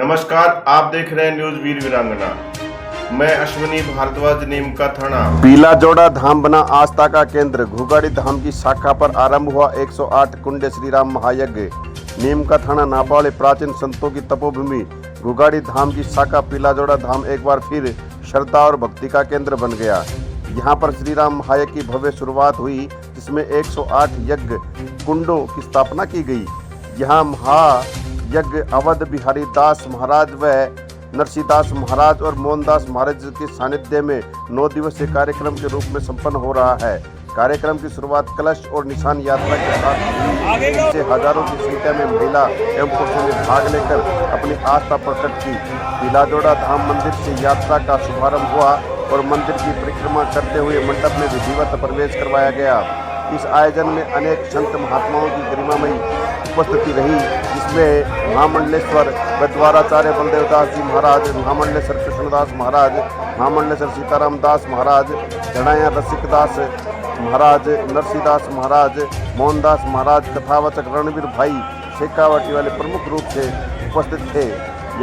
नमस्कार, आप देख रहे हैं न्यूज वीर वीरांगना। मैं अश्विनी भारद्वाज, नीम का थाना। पीला जोड़ा धाम बना आस्था का केंद्र। घुगाड़ी धाम की शाखा पर आरंभ हुआ 108 कुंड श्री राम महायज्ञ। नीम का थाना नापावली प्राचीन संतों की तपोभूमि घुगाड़ी धाम की शाखा पीला जोड़ा धाम एक बार फिर श्रद्धा और भक्ति का केंद्र बन गया। यहाँ पर श्री राम महायज्ञ की भव्य शुरुआत हुई, जिसमें 108 यज्ञ कुंडों की स्थापना की गई। यहाँ महायज्ञ अवध बिहारी दास महाराज व नरसिंहदास महाराज और मोहनदास महाराज के सानिध्य में 9 दिवसीय कार्यक्रम के रूप में संपन्न हो रहा है। कार्यक्रम की शुरुआत कलश और निशान यात्रा के साथ हुई, जिससे हजारों की संख्या में महिला एवं पुरुषों ने भाग लेकर अपनी आस्था प्रकट की। पीला जोड़ा धाम मंदिर से यात्रा का शुभारंभ हुआ और मंदिर की परिक्रमा करते हुए मंडप में विधिवत प्रवेश करवाया गया। इस आयोजन में अनेक संत महात्माओं की गरिमामयी उपस्थिति रही, जिसमें महामंडलेश्वर गद्वाराचार्य बलदेवदास जी महाराज, महामंडलेश्वर कृष्णदास महाराज, महामंडलेश्वर सीताराम दास महाराज, झड़ाया रसिकदास महाराज, नरसिंहदास महाराज, मोहनदास महाराज, कथावाचक रणवीर भाई शेखावटी वाले प्रमुख रूप से उपस्थित थे।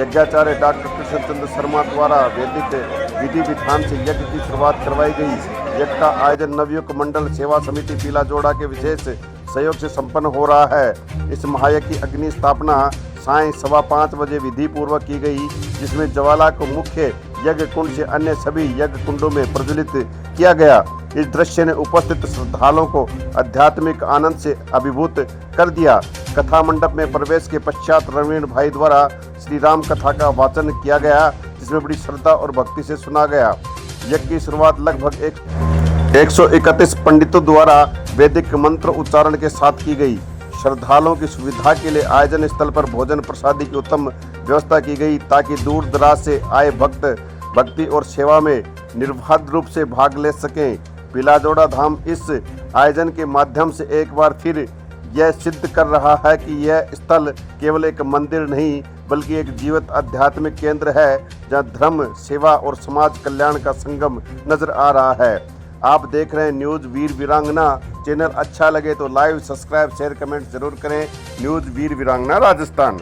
यज्ञाचार्य डॉक्टर कृष्णचंद्र शर्मा द्वारा वैदिक विधि विधान से यज्ञ की शुरुआत करवाई गई। यज्ञ का आयोजन नवयुग मंडल सेवा समिति पीला जोड़ा के विशेष सहयोग से संपन्न हो रहा है। इस महायज्ञ की अग्नि स्थापना सायं 5:15 बजे विधि पूर्वक की गई, जिसमें ज्वाला को मुख्य यज्ञ कुंड से अन्य सभी यज्ञ कुंडों में प्रज्वलित किया गया। इस दृश्य ने उपस्थित श्रद्धालुओं को आध्यात्मिक आनंद से अभिभूत कर दिया। कथा मंडप में प्रवेश के पश्चात रणवीर भाई द्वारा श्री राम कथा का वाचन किया गया, जिसमें बड़ी श्रद्धा और भक्ति से सुना गया। यज्ञ की शुरुआत लगभग 131 पंडितों द्वारा वैदिक मंत्र उच्चारण के साथ की गई। श्रद्धालुओं की सुविधा के लिए आयोजन स्थल पर भोजन प्रसादी की उत्तम व्यवस्था की गई, ताकि दूर दराज से आए भक्त भक्ति और सेवा में निर्बाध रूप से भाग ले सकें। पीला जोड़ा धाम इस आयोजन के माध्यम से एक बार फिर यह सिद्ध कर रहा है कि यह स्थल केवल एक मंदिर नहीं, बल्कि एक जीवित आध्यात्मिक केंद्र है, जहां धर्म, सेवा और समाज कल्याण का संगम नजर आ रहा है। आप देख रहे हैं न्यूज वीर वीरांगना। चैनल अच्छा लगे तो लाइव, सब्सक्राइब, शेयर, कमेंट जरूर करें। न्यूज वीर वीरांगना, राजस्थान।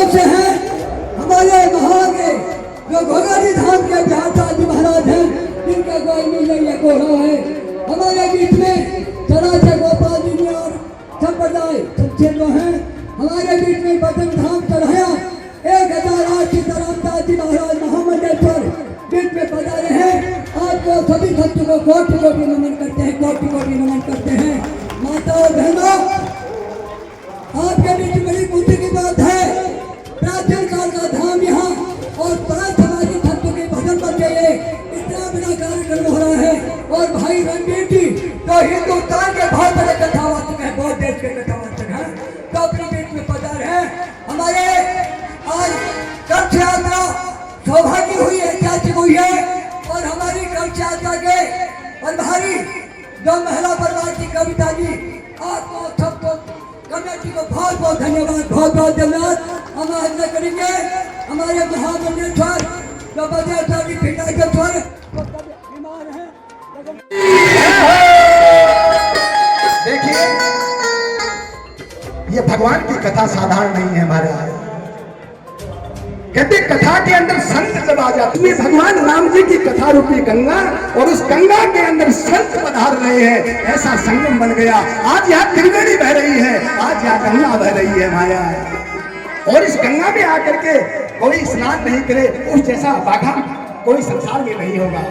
से हैं हमारे महागे जो घुगाड़ी धाम के जी महाराज हैं, जिनका कोई नहीं कोड़ा है। हमारे बीच में चराचे गोपाल जी और संप्रदाय जो हैं, हमारे बीच में बदन धाम चढ़ाया 1008 सीताराम दास जी महाराज महामंडलेश्वर बीच में पधारे हैं। आपको सभी भक्तों को कोटि कोटि नमन करते हैं, कोटि कोटि नमन करते हैं। माता और बहनों, आपके बीच बड़ी बुद्धि की बात है। प्राचीन काल का धाम यहाँ और प्राण समाजी भक्तों के भजन पर लिए इतना बड़ा कार्यक्रम हो रहा है। और भाई रणवीर जी तो हिंदुस्तान के बहुत बड़े कथावाचक हैं, बहुत देश के कथावाचक हैं, तो अपने बीच में पधारे हैं। हमारे आज कच्छ यात्रा सौभाग्य हुई है, ऐतिहासिक हुई है। और हमारी कच्छ यात्रा के प्रभारी जो महिला परिवार की कविता जी, आपको सबको कमेटी को बहुत बहुत धन्यवाद, बहुत बहुत धन्यवाद। हम आज करेंगे हमारे महामंडलेश्वर जो बदेश्वर की पिताश्वर बीमार है। देखिए, ये भगवान की कथा साधारण नहीं है हमारे यहाँ। कहते कथा के अंदर संत जब आ जाते हैं, भगवान राम जी की कथा रूपी गंगा और उस गंगा के अंदर संत पधार रहे हैं, ऐसा संगम बन गया। आज यहाँ त्रिवेणी बह रही है, आज यहाँ गंगा बह रही है माया। और इस गंगा में आकर के कोई स्नान नहीं करे, उस जैसा भागा कोई संसार में नहीं होगा।